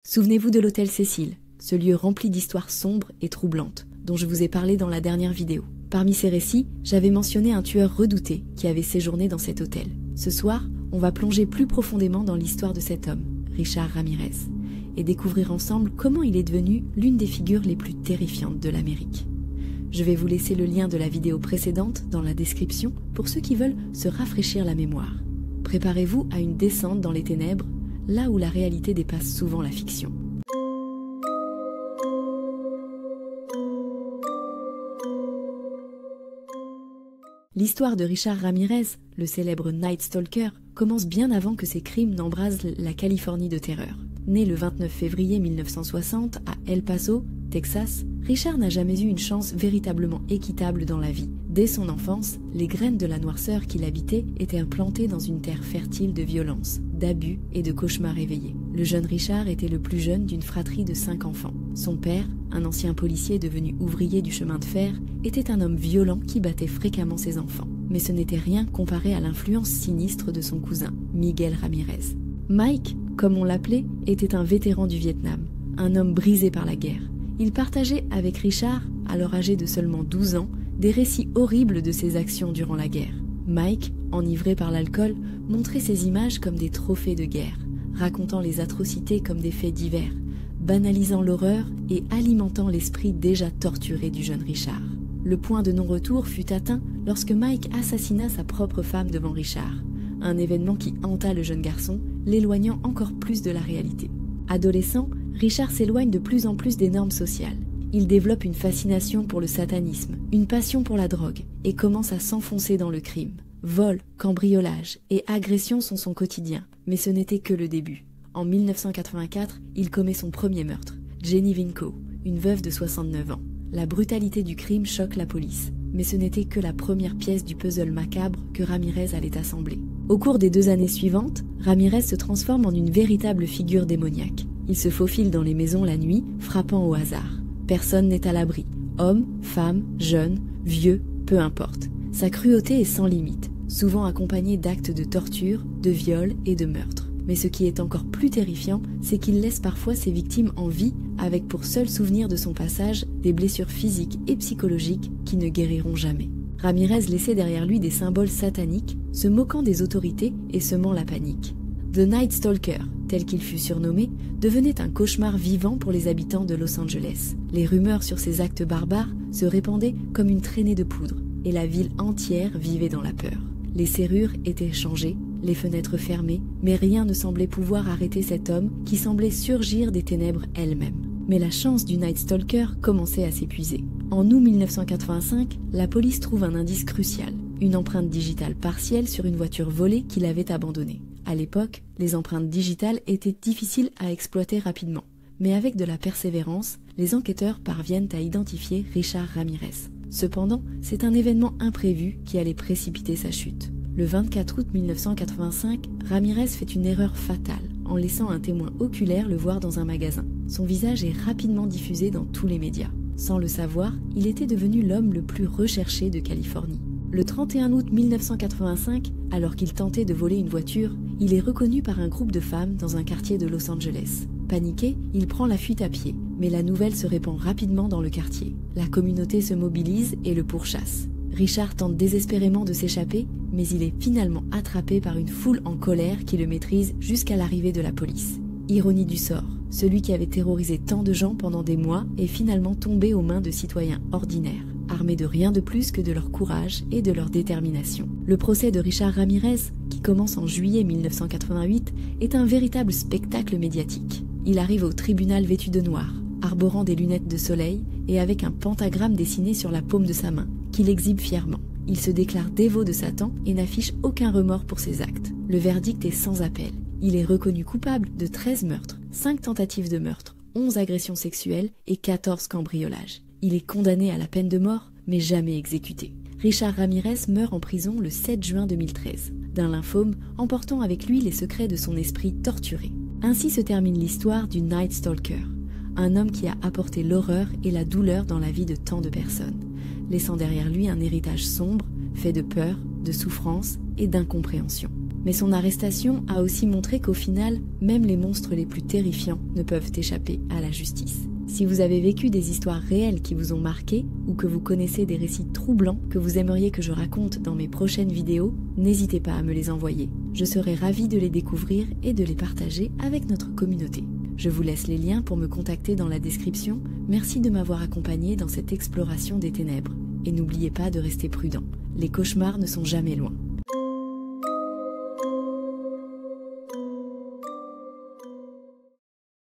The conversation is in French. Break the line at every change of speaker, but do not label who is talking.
Souvenez-vous de l'hôtel Cécile, ce lieu rempli d'histoires sombres et troublantes, dont je vous ai parlé dans la dernière vidéo. Parmi ces récits, j'avais mentionné un tueur redouté qui avait séjourné dans cet hôtel. Ce soir, on va plonger plus profondément dans l'histoire de cet homme, Richard Ramirez, et découvrir ensemble comment il est devenu l'une des figures les plus terrifiantes de l'Amérique. Je vais vous laisser le lien de la vidéo précédente dans la description pour ceux qui veulent se rafraîchir la mémoire. Préparez-vous à une descente dans les ténèbres, là où la réalité dépasse souvent la fiction. L'histoire de Richard Ramirez, le célèbre Night Stalker, commence bien avant que ses crimes n'embrasent la Californie de terreur. Né le 29 février 1960 à El Paso, Texas, Richard n'a jamais eu une chance véritablement équitable dans la vie. Dès son enfance, les graines de la noirceur qu'il habitait étaient implantées dans une terre fertile de violence, d'abus et de cauchemars éveillés. Le jeune Richard était le plus jeune d'une fratrie de 5 enfants. Son père, un ancien policier devenu ouvrier du chemin de fer, était un homme violent qui battait fréquemment ses enfants. Mais ce n'était rien comparé à l'influence sinistre de son cousin, Miguel Ramirez. Mike, comme on l'appelait, était un vétéran du Vietnam, un homme brisé par la guerre. Il partageait avec Richard, alors âgé de seulement 12 ans, des récits horribles de ses actions durant la guerre. Mike, enivré par l'alcool, montrait ces images comme des trophées de guerre, racontant les atrocités comme des faits divers, banalisant l'horreur et alimentant l'esprit déjà torturé du jeune Richard. Le point de non-retour fut atteint lorsque Mike assassina sa propre femme devant Richard, un événement qui hanta le jeune garçon, l'éloignant encore plus de la réalité. Adolescent, Richard s'éloigne de plus en plus des normes sociales. Il développe une fascination pour le satanisme, une passion pour la drogue, et commence à s'enfoncer dans le crime. Vol, cambriolage et agressions sont son quotidien, mais ce n'était que le début. En 1984, il commet son premier meurtre, Jenny Vinco, une veuve de 69 ans. La brutalité du crime choque la police, mais ce n'était que la première pièce du puzzle macabre que Ramirez allait assembler. Au cours des 2 années suivantes, Ramirez se transforme en une véritable figure démoniaque. Il se faufile dans les maisons la nuit, frappant au hasard. Personne n'est à l'abri. Hommes, femmes, jeunes, vieux, peu importe. Sa cruauté est sans limite, souvent accompagnée d'actes de torture, de viol et de meurtre. Mais ce qui est encore plus terrifiant, c'est qu'il laisse parfois ses victimes en vie avec pour seul souvenir de son passage des blessures physiques et psychologiques qui ne guériront jamais. Ramirez laissait derrière lui des symboles sataniques, se moquant des autorités et semant la panique. The Night Stalker, tel qu'il fut surnommé, devenait un cauchemar vivant pour les habitants de Los Angeles. Les rumeurs sur ces actes barbares se répandaient comme une traînée de poudre, et la ville entière vivait dans la peur. Les serrures étaient changées, les fenêtres fermées, mais rien ne semblait pouvoir arrêter cet homme qui semblait surgir des ténèbres elles-mêmes. Mais la chance du Night Stalker commençait à s'épuiser. En août 1985, la police trouve un indice crucial, une empreinte digitale partielle sur une voiture volée qu'il avait abandonnée. À l'époque, les empreintes digitales étaient difficiles à exploiter rapidement, mais avec de la persévérance, les enquêteurs parviennent à identifier Richard Ramirez. Cependant, c'est un événement imprévu qui allait précipiter sa chute. Le 24 août 1985, Ramirez fait une erreur fatale en laissant un témoin oculaire le voir dans un magasin. Son visage est rapidement diffusé dans tous les médias. Sans le savoir, il était devenu l'homme le plus recherché de Californie. Le 31 août 1985, alors qu'il tentait de voler une voiture, il est reconnu par un groupe de femmes dans un quartier de Los Angeles. Paniqué, il prend la fuite à pied, mais la nouvelle se répand rapidement dans le quartier. La communauté se mobilise et le pourchasse. Richard tente désespérément de s'échapper, mais il est finalement attrapé par une foule en colère qui le maîtrise jusqu'à l'arrivée de la police. Ironie du sort, celui qui avait terrorisé tant de gens pendant des mois est finalement tombé aux mains de citoyens ordinaires, armés de rien de plus que de leur courage et de leur détermination. Le procès de Richard Ramirez, qui commence en juillet 1988, est un véritable spectacle médiatique. Il arrive au tribunal vêtu de noir, arborant des lunettes de soleil et avec un pentagramme dessiné sur la paume de sa main, qu'il exhibe fièrement. Il se déclare dévot de Satan et n'affiche aucun remords pour ses actes. Le verdict est sans appel. Il est reconnu coupable de 13 meurtres, 5 tentatives de meurtre, 11 agressions sexuelles et 14 cambriolages. Il est condamné à la peine de mort, mais jamais exécuté. Richard Ramirez meurt en prison le 7 juin 2013, d'un lymphome, emportant avec lui les secrets de son esprit torturé. Ainsi se termine l'histoire du Night Stalker, un homme qui a apporté l'horreur et la douleur dans la vie de tant de personnes, laissant derrière lui un héritage sombre, fait de peur, de souffrance et d'incompréhension. Mais son arrestation a aussi montré qu'au final, même les monstres les plus terrifiants ne peuvent échapper à la justice. Si vous avez vécu des histoires réelles qui vous ont marqué, ou que vous connaissez des récits troublants que vous aimeriez que je raconte dans mes prochaines vidéos, n'hésitez pas à me les envoyer. Je serai ravie de les découvrir et de les partager avec notre communauté. Je vous laisse les liens pour me contacter dans la description. Merci de m'avoir accompagné dans cette exploration des ténèbres. Et n'oubliez pas de rester prudent. Les cauchemars ne sont jamais loin.